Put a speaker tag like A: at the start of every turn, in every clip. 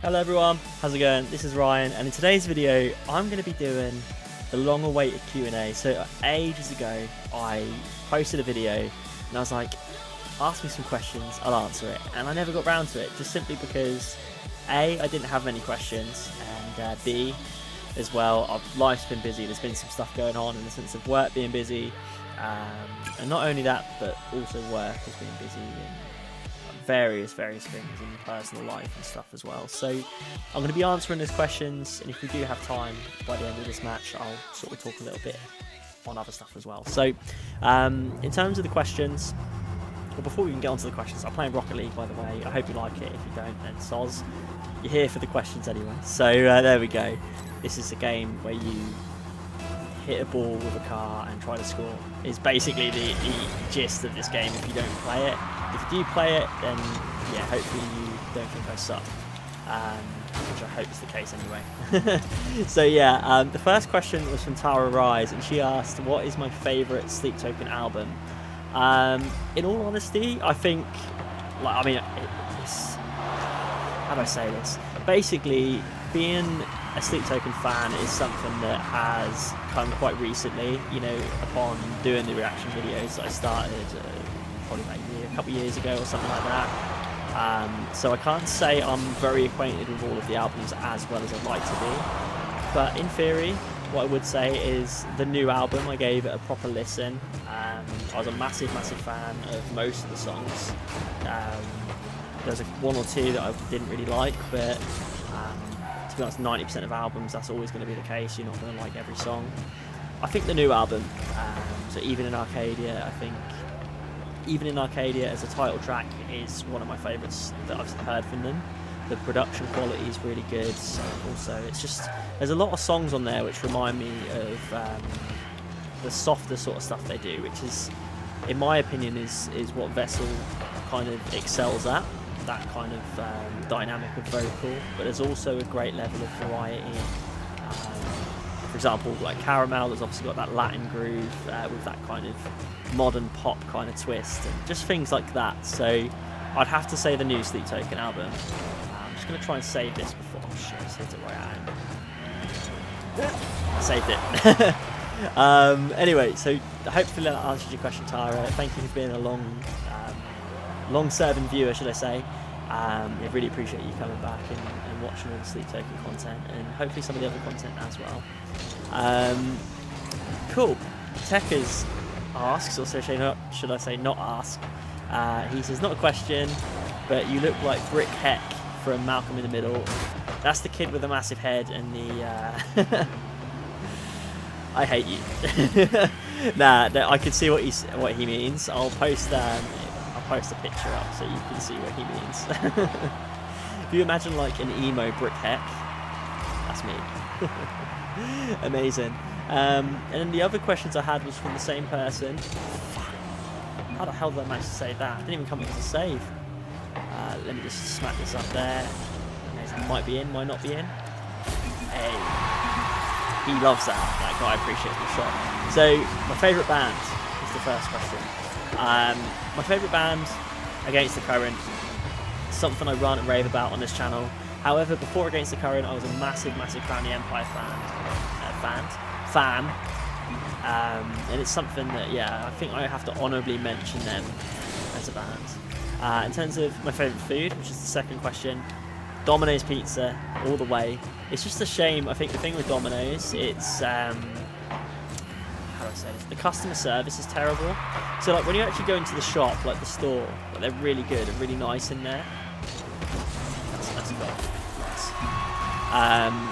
A: Hello everyone, how's it going? This is Ryan, and in today's video I'm going to be doing the long-awaited Q&A. So ages ago I posted a video and I was like, ask me some questions, I'll answer it, and I never got round to it, just simply because A, I didn't have many questions, and B, as well, life's been busy. There's been some stuff going on in the sense of work being busy, and not only that, but also work has been busy and various things in personal life and stuff as well. So I'm going to be answering those questions, and if we do have time by the end of this match, I'll sort of talk a little bit on other stuff as well. So in terms of the questions, well, before we can get onto the questions, I'm playing Rocket League, by the way. I hope you like it. If you don't, then soz. You're here for the questions anyway. So there we go. This is a game where you hit a ball with a car and try to score. Is basically the gist of this game if you don't play it. If you do play it, then yeah, hopefully you don't think I suck, which I hope is the case anyway. So yeah, the first question was from Tara Rise, and she asked, what is my favourite Sleep Token album? In all honesty, I think, like, I mean, it's, how do I say this? Basically, being a Sleep Token fan is something that has come quite recently, you know, upon doing the reaction videos that I started probably about a couple of years ago or something like that. So I can't say I'm very acquainted with all of the albums as well as I'd like to be, but in theory, what I would say is the new album, I gave it a proper listen. I was a massive fan of most of the songs. There's one or two that I didn't really like, but to be honest, 90% of albums, that's always going to be the case. You're not going to like every song. I think the new album, so Even in Arcadia, I think Even in Arcadia as a title track is one of my favourites that I've heard from them. The production quality is really good. Also, it's just, there's a lot of songs on there which remind me of the softer sort of stuff they do, which is, in my opinion, is what Vessel kind of excels at. That kind of dynamic of vocal, but there's also a great level of variety. For example, like Caramel has obviously got that Latin groove with that kind of modern pop kind of twist, and just things like that. So I'd have to say the new Sleep Token album. I'm just going to try and save this before, oh shit, I saved it where I am. Saved it. Anyway, so hopefully that answered your question, Tara. Thank you for being a long-serving viewer, should I say. I really appreciate you coming back and watching all the Sleep Token content, and hopefully some of the other content as well. Cool. Tekers asks, or should I say not ask, he says, not a question, but you look like Brick Heck from Malcolm in the Middle. That's the kid with the massive head and the... I hate you. Nah, I can see what he means. I'll post a picture up so you can see what he means. If you imagine like an emo Brick Heck, that's me. Amazing. And then the other questions I had was from the same person. How the hell did I manage to save that? I didn't even come up with a save. Let me just smack this up there. Amazing. Might be in, might not be in. Hey. He loves that guy appreciates the shot. So, my favourite band is the first question. My favourite band, Against the Current, something I rant and rave about on this channel. However, before Against the Current, I was a massive Crown the Empire fan. And it's something that, yeah, I think I have to honourably mention them as a band. In terms of my favourite food, which is the second question, Domino's pizza, all the way. It's just a shame. I think the thing with Domino's, it's how do I say this? The customer service is terrible. So like when you actually go into the shop, like the store, like, they're really good and really nice in there. That's a goal. Nice.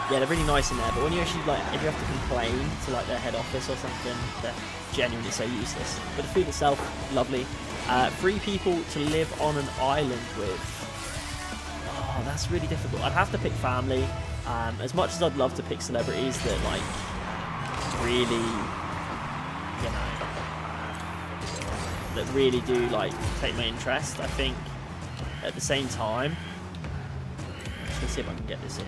A: Yeah, they're really nice in there. But when you actually like, if you have to complain to like their head office or something, they're genuinely so useless. But the food itself, lovely. 3 people to live on an island with. Oh, that's really difficult. I'd have to pick family. As much as I'd love to pick celebrities that like really, you know, that really do like take my interest, I think at the same time, I'm just gonna see if I can get this in.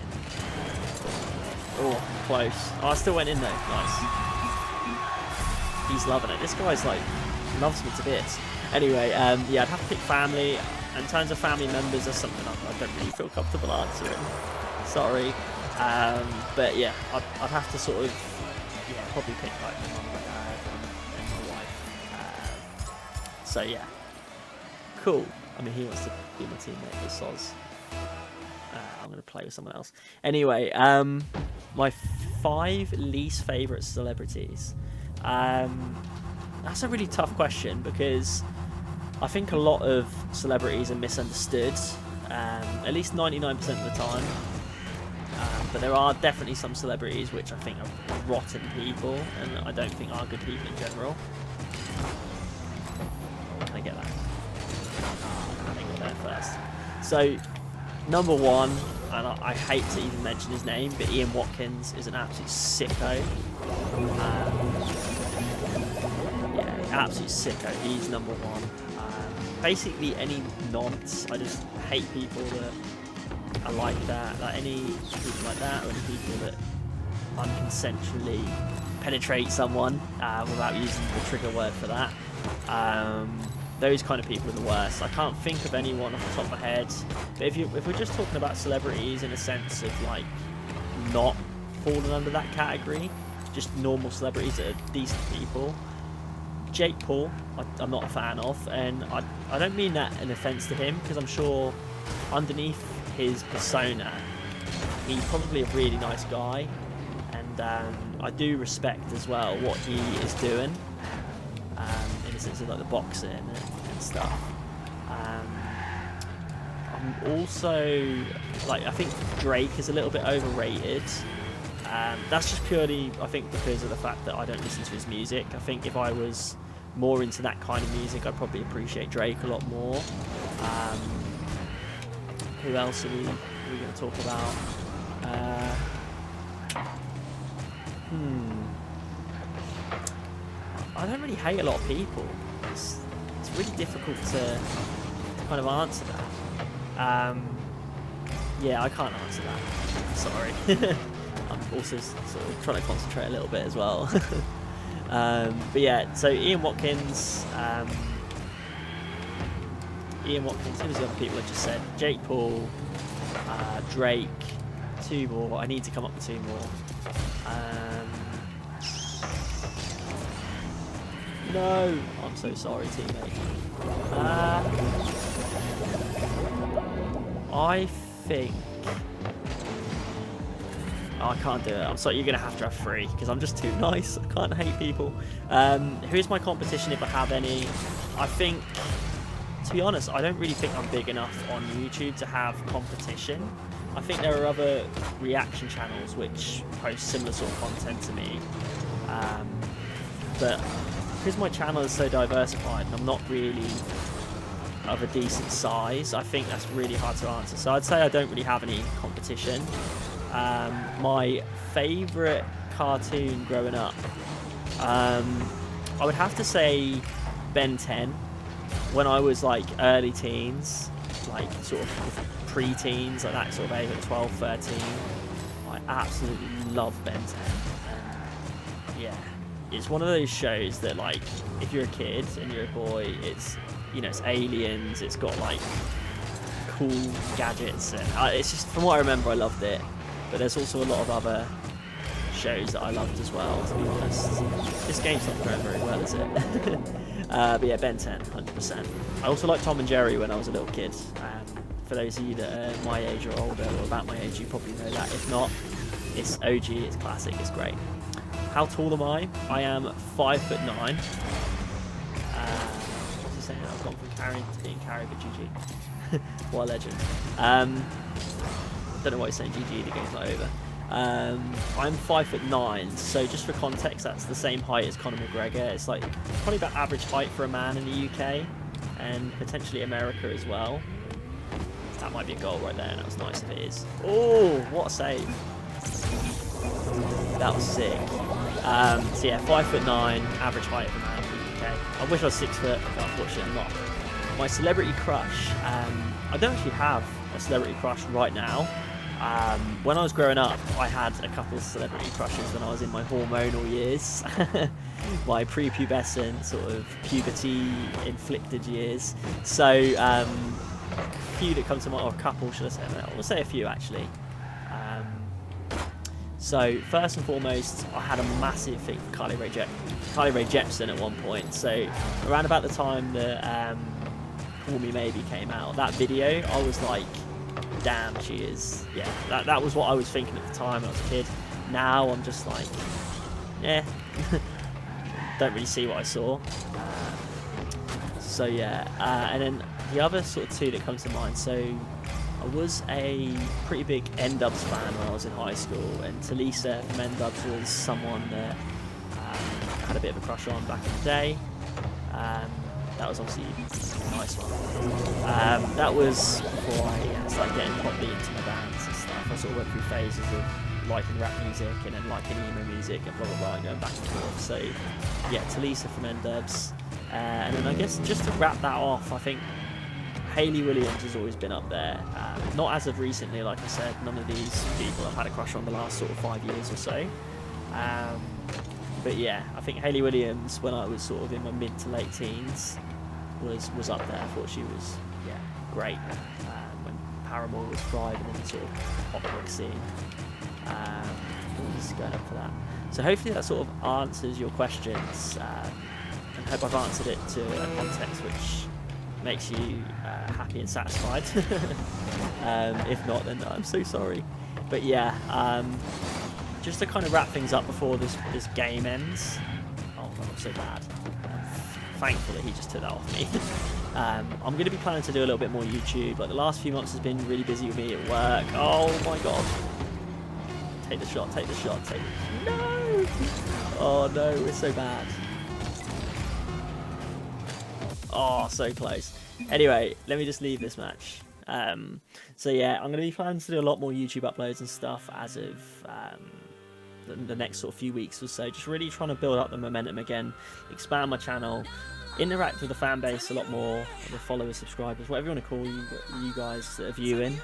A: Oh, close. Oh, I still went in though. Nice. He's loving it. This guy's like loves me to bits. Anyway, yeah, I'd have to pick family. In terms of family members, that's something I don't really feel comfortable answering. Sorry. But yeah, I'd have to sort of, yeah, probably pick like my mum, my dad, and my wife. So yeah, cool. I mean, he wants to be my teammate, but soz. I'm going to play with someone else. Anyway, my 5 least favourite celebrities. That's a really tough question because I think a lot of celebrities are misunderstood, at least 99% of the time. But there are definitely some celebrities which I think are rotten people, and I don't think are good people in general. Can I get that? I got there first. So, number 1, and I hate to even mention his name, but Ian Watkins is an absolute sicko. Yeah, absolute sicko. He's number 1. Basically, any nonce. I just hate people that are like that. Like any people like that, or any people that unconsensually penetrate someone without using the trigger word for that. Those kind of people are the worst. I can't think of anyone off the top of my head. But if we're just talking about celebrities in a sense of like not falling under that category, just normal celebrities that are decent people, Jake Paul, I'm not a fan of, and I don't mean that in offence to him, because I'm sure underneath his persona, he's probably a really nice guy, and I do respect as well what he is doing. In the sense of like the boxing and stuff. I'm also like, I think Drake is a little bit overrated. That's just purely, I think, because of the fact that I don't listen to his music. I think if I was more into that kind of music, I'd probably appreciate Drake a lot more. Who else are we going to talk about? I don't really hate a lot of people. It's really difficult to kind of answer that. Yeah, I can't answer that. Sorry. I'm also sort of trying to concentrate a little bit as well. But yeah, so Ian Watkins, who was the other people I just said? Jake Paul, Drake, 2 more. I need to come up with 2 more. No, I'm so sorry, teammate. I think... Oh, I can't do it. I'm sorry, you're going to have 3, because I'm just too nice. I can't hate people. Who's my competition, if I have any? I think, to be honest, I don't really think I'm big enough on YouTube to have competition. I think there are other reaction channels which post similar sort of content to me. But because my channel is so diversified and I'm not really of a decent size, I think that's really hard to answer. So I'd say I don't really have any competition. My favourite cartoon growing up, I would have to say Ben 10. When I was like early teens, like sort of pre-teens, like that sort of age, like 12, 13, I absolutely love Ben 10. Yeah. It's one of those shows that, like, if you're a kid and you're a boy, it's, you know, it's aliens, it's got like cool gadgets, and it's just, from what I remember, I loved it. But there's also a lot of other shows that I loved as well, to be honest. This game's not going very well, is it? But yeah, Ben 10, 100%. I also liked Tom and Jerry when I was a little kid. For those of you that are my age or older, or about my age, you probably know that. If not, it's OG, it's classic, it's great. How tall am I? I am 5'9". What's he saying? I've gone from carrying to being carried, but GG. What a legend. Don't know why he's saying GG, the game's not over. I'm 5'9", so just for context, that's the same height as Conor McGregor. It's like probably about average height for a man in the UK, and potentially America as well. That might be a goal right there, and that was nice if it is. Oh, what a save. That was sick. So yeah, 5'9", average height of a man in the UK. I wish I was 6 foot, but unfortunately I'm not. My celebrity crush, I don't actually have a celebrity crush right now. When I was growing up, I had a couple of celebrity crushes when I was in my hormonal years. My prepubescent, sort of puberty-inflicted years. So, a few that come to mind, or a couple, should I say? I'll say a few, actually. So first and foremost, I had a massive thing for Carly Rae Jepsen at one point. So around about the time that Call Me Maybe came out, that video, I was like, damn, she is, yeah, that was what I was thinking at the time when I was a kid. Now I'm just like, yeah, don't really see what I saw. So yeah, and then the other sort of two that come to mind, so I was a pretty big N-Dubz fan when I was in high school, and Talisa from N-Dubz was someone that I had a bit of a crush on back in the day. That was obviously a nice one. That was before I started getting properly into my bands and stuff. I sort of went through phases of liking rap music and then liking emo music and blah blah blah, going back and forth. So yeah, Talisa from N-Dubz. And then I guess just to wrap that off, I think Hayley Williams has always been up there. Not as of recently, like I said, none of these people I've had a crush on the last sort of 5 years or so. But yeah, I think Hayley Williams, when I was sort of in my mid to late teens, was up there. I thought she was, yeah, great. When Paramore was thriving in the sort of pop rock scene. Always going up for that. So hopefully that sort of answers your questions. And hope I've answered it to a context which makes you happy and satisfied. If not, then I'm so sorry. But yeah, just to kind of wrap things up before this game ends. Oh god, I'm so bad. Thankful that he just took that off me. I'm going to be planning to do a little bit more YouTube. Like the last few months has been really busy with me at work. Oh my god. Take the shot, take the shot, take it. No! Oh no, we're so bad. Oh, so close. Anyway, let me just leave this match. So yeah, I'm going to be planning to do a lot more YouTube uploads and stuff as of the next sort of few weeks or so. Just really trying to build up the momentum again, expand my channel, interact with the fan base a lot more, the followers, subscribers, whatever you want to call you guys that are viewing.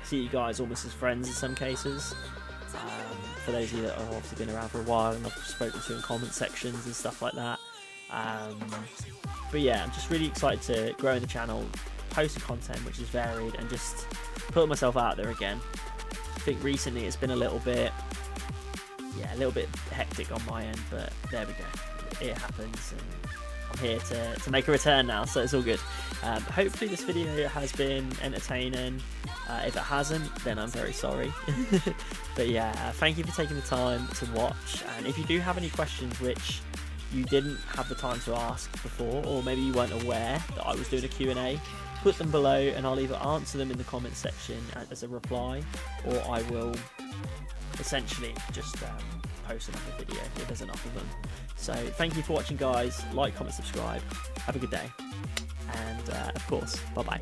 A: See you guys almost as friends in some cases. For those of you that have obviously been around for a while and I've spoken to in comment sections and stuff like that. But yeah, I'm just really excited to grow in the channel, post content which is varied, and just put myself out there again. I think recently it's been a little bit hectic on my end, but there we go. It happens, and I'm here to make a return now, so it's all good. Hopefully this video has been entertaining. If it hasn't, then I'm very sorry. But yeah, thank you for taking the time to watch, and if you do have any questions which you didn't have the time to ask before, or maybe you weren't aware that I was doing a Q&A, put them below and I'll either answer them in the comment section as a reply, or I will essentially just post another video if there's enough of them. So thank you for watching guys, like, comment, subscribe, have a good day, and of course, bye bye.